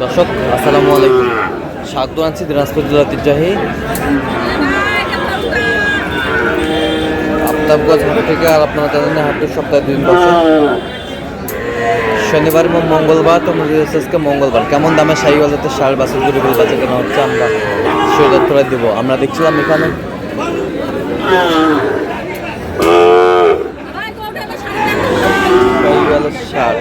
দর্শক আসসালামু আলাইকুম, স্বাগত আছি দিনাজপুর জেলা ঐতিহ্যবাহী আফতাবগঞ্জ হাট থেকে। আর আপনারা জানেন হাটের সপ্তাহে 2 দিন বসে, শনিবার এবং মঙ্গলবার। তো আজকে মঙ্গলবার কেমন দামে শাহিওয়ালাতে ষাঁড় বাছুর গরুগুলো বাচ্চা কেনা হচ্ছে আমরা সেটা করে দেব। আমরা দেখছিলাম এখানে শাহিওয়ালের ষাঁড়,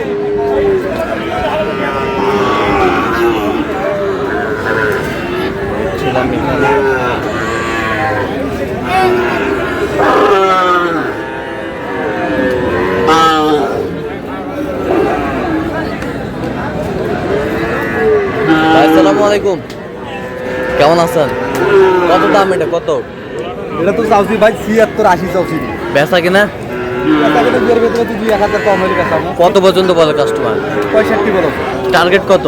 ছিলাম এখানে আসসালামু আলাইকুম, কেমন আছেন? কত দাম এটা? কত এটা তো চাউছি ভাই ৭৬-৮০ চাউছি। বেচা কিনা কত পর্যন্ত বলে কাস্টমার? 65 বলো। টার্গেট কত?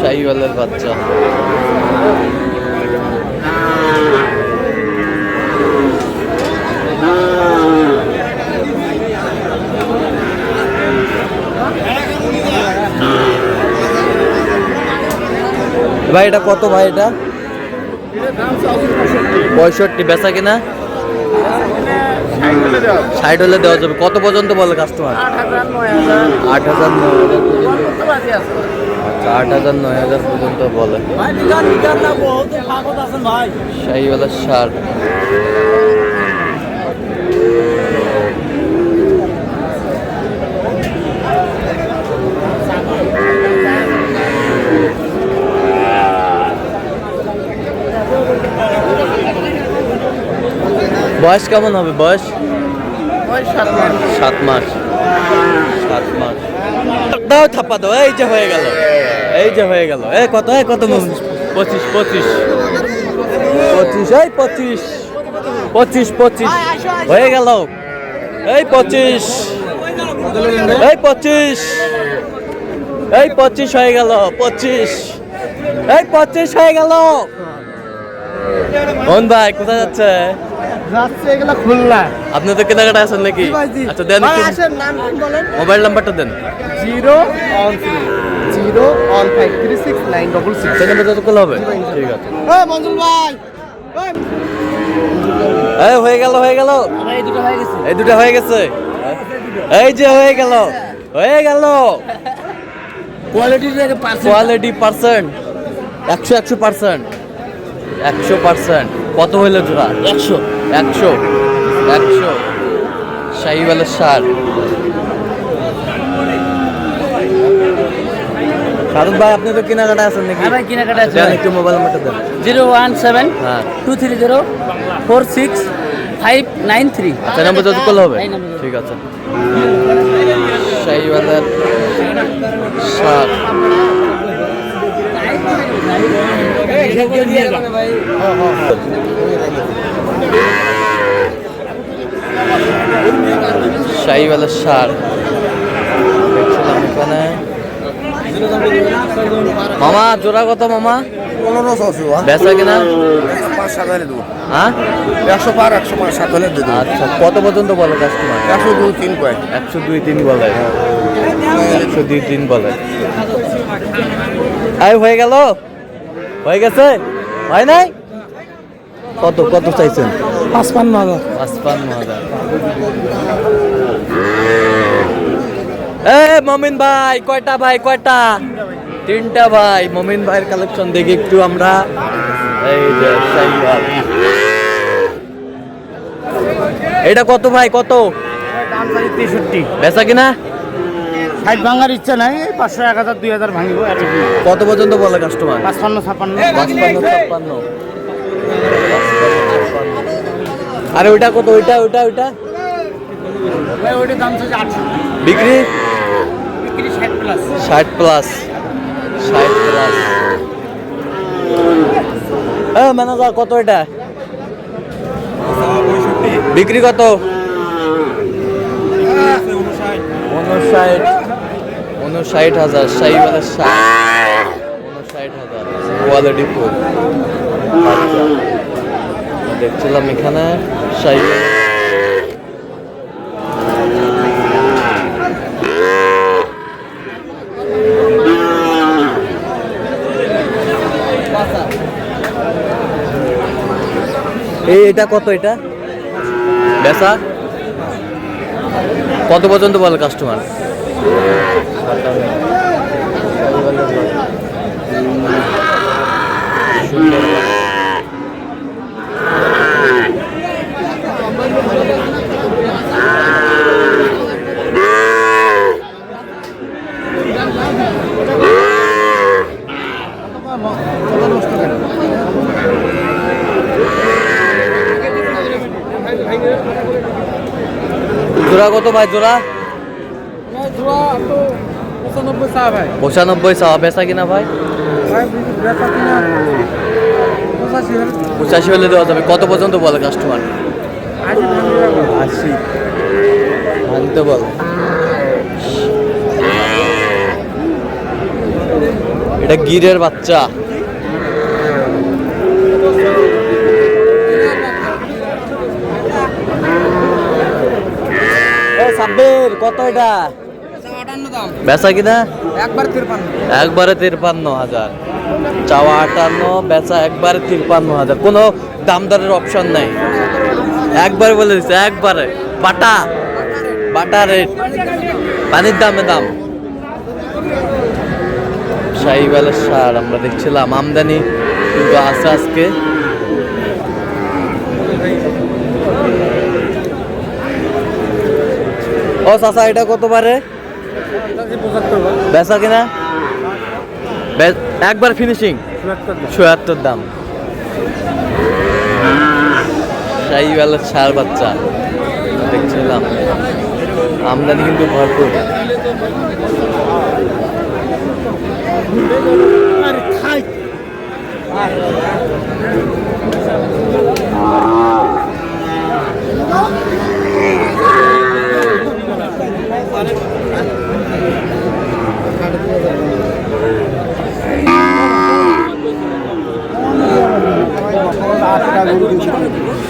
শাহিওয়ালের বাচ্চা ভাই, এটা কত ভাই? এটা 65। বেচা কিনা 60 হলে দেওয়া যাবে। কত পর্যন্ত বলে কাস্টমার? 8,000 9,000। আচ্ছা, 8,000 9,000 পর্যন্ত বলে। শাহিওয়ালের ষাঁড়, বয়স কেমন হবে? বয়স 7 মাস। দাও থাপ্পা দাও। এই যে হয়ে গেল, এই যে হয়ে গেল। এই কত? এই কত? 25। এই 25 হয়ে গেল। এই 25 হয়ে গেল। 25 হয়ে গেল। কোন ভাই কোথায় যাচ্ছে? খুলনা। আপনি তো কেনাকাটা আছেন নাকি? আচ্ছা দেন, মোবাইল নাম্বারটা দেন। 015369666 হবে। ঠিক আছে, ভাই। হয়ে গেল। এই দুটো হয়ে গেছে। এই যে হয়ে গেল। Quality percent 100%। কত হইল জোড়া? 100। শাহিওয়ালের ষাঁড়। সাদত ভাই, আপনি তো কেনাকাটা আছেন নাকি? ভাই কেনাকাটা আছে। একটু মোবাইল নাম্বারটা দেন। 017-230-46593। আচ্ছা, নাম্বার যত করলে হবে। ঠিক আছে। শাহিওয়ালের ষাঁড়, শাহিওয়ালের ষাঁড় দেখছিলাম এখানে। মামা জোড়া কত মামা? 1500। বেচা কিনা? 5-7 হলে দেবো। হ্যাঁ, 105-107 হলে দেবো। আচ্ছা, কত পর্যন্ত বলে কাস্টমার? 102-3 কয়। 102-3 বলে। 102-3 বলে। হয়ে গেল, হয়ে গেছে, হয় নাই? কত চাইছেন? 55,000। 55,000। মমিন ভাই কয়টা? ভাই কয়টা? 3টা ভাই। মমিন ভাইয়ের কালেকশন দেখি একটু আমরা। এই যে শাহিওয়াল, এটা কত ভাই? কত দাম চাই 63। বেচা কিনা? 60 ভাঙার ইচ্ছা নাই। 500, 1000, 2000 ভাঙিব। কত পর্যন্ত বলে কাস্টমার? 55-56। আরে ওইটা কত? ওইটা ভাই ওইটার দাম চাই 800। বিক্রি 60+। 60+। ম্যানেজার কত এটা? বিক্রি কত? 59,000। শাহিওয়ালের ষাঁড় 59,000। Quality full. আচ্ছা, দেখছিলাম এখানে শাহিওয়াল এটা কত এটা বেচা কত পর্যন্ত বলে কাস্টমার? জোড়া কত ভাই জোড়া? 95 চাওয়া, বেচা কিনা ভাই 85 হলে দেওয়া যাবে। কত পর্যন্ত বলে কাস্টমার? 80 ভাঙতে বলে। এটা গিরের বাচ্চা। সাব্বির কত এটা বেচা কিনা? একবারে 53,000 চাওয়া 58, বেচা একবারে 53,000। কোনো দাম দরের অপশন নাই, একবারে বলে দিচ্ছে একবারে বাটা বাটা রেট, পানির দামে দাম। শাহিওয়ালের সার আমরা দেখছিলাম আমদানি কিন্তু আছে আজকে। ও চাচা এটা কত পারে বেচা কিনা? একবার ফিনিশিং ৭৪ দাম। শাহিওয়ালের সার বাচ্চা দেখছিলাম, আমদানি কিন্তু ভরপুর।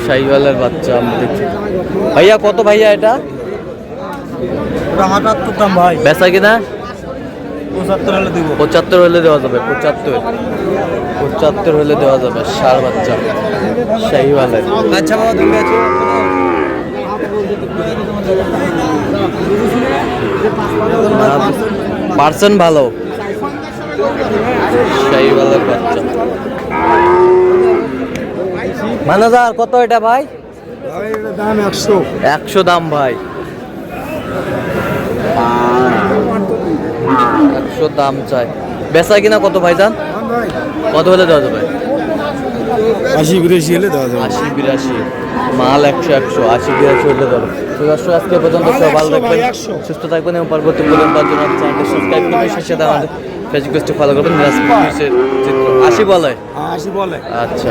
শাহিওয়ালের বাচ্চা আমরা দেখছি। ভাইয়া কত ভাইয়া এটা? 78 দাম ভাই। বেচা কিনা? 75 হলে দিব। 75 হলে দেওয়া যাবে। 75 হলে দেওয়া যাবে। সার বাচ্চা শাহিওয়ালের। আচ্ছা বাবা তুমি আছো পার্সেন্ট ভালো। শাহিওয়ালের বাচ্চা ম্যানেজার কত এটা ভাই? দাম 100 দাম ভাই, 100 দাম চাই। বেচা কিনা কত ভাইজান? কত হলে দেওয়া যাবে? 80-82 হলে দেওয়া যাবে। 80-82 মাল 100 80-82 হলে দেওয়া যাবে। তো দর্শক আজকে পর্যন্ত সবাই ভালো থাকবেন, সুস্থ থাকবেন এবং পরবর্তী পর্যন্ত চ্যানেলটি সাবস্ক্রাইব করবেন, সাথে সাথে আমাদের ফেসবুক পেজটি ফলো করবেন। 80 বলে? 80 বলে। আচ্ছা।